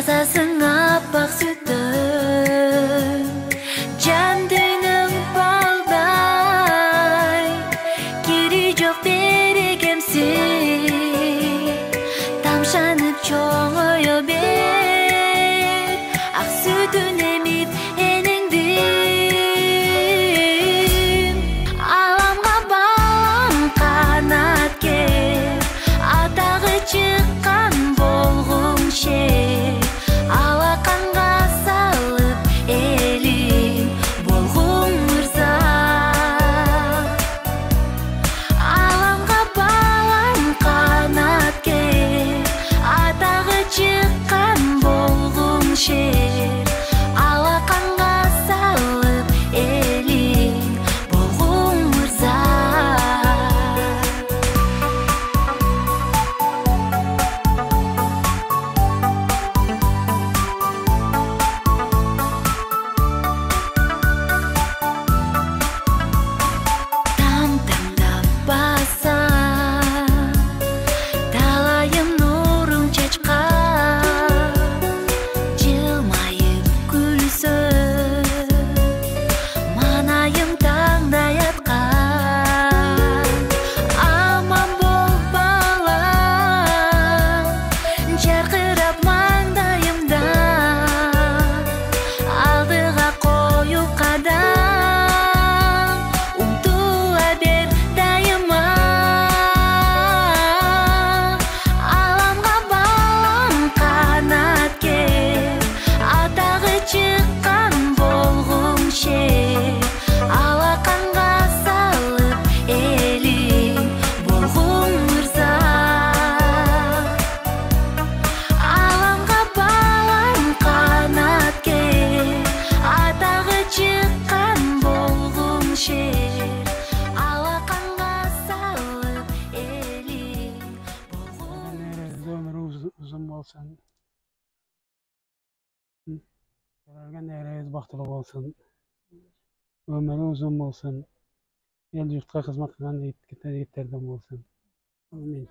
Тазасын аппақ сүтім, жан дүйнің балдай, кері жоқ берекемсің, тамшанып чоңойо бер, ақ сүтін еміп енеңдім. Аламға балам қанат кер, атағы шыққан болғың шер, алақанға салып елің болғың мырза. Аламға балам қанат кер, атағы шыққан болғың шер, алақанға салып елің болғың мырза. Там-тамдап баса, талайым нұрың чачқан, жылмайып күлсін, манайым таңдай атқан. Аман бол балам, жарқырап маңдайымда, алдыға қою қадам, ұмтыла бер дайыма. Аламға балам қанат кер, атағы шыққан болғың шер, алақанға салып елің болғың мырза. Аламға балам қанат кер, атағы шыққан болғың шер, алақанға салып елің болғың. Ömrü uzun olsun. Görülgen eğreniz baktılık olsun. Ömrü uzun olsun. El yurtqa hizmet kılan yigitlerden olsun. Amin.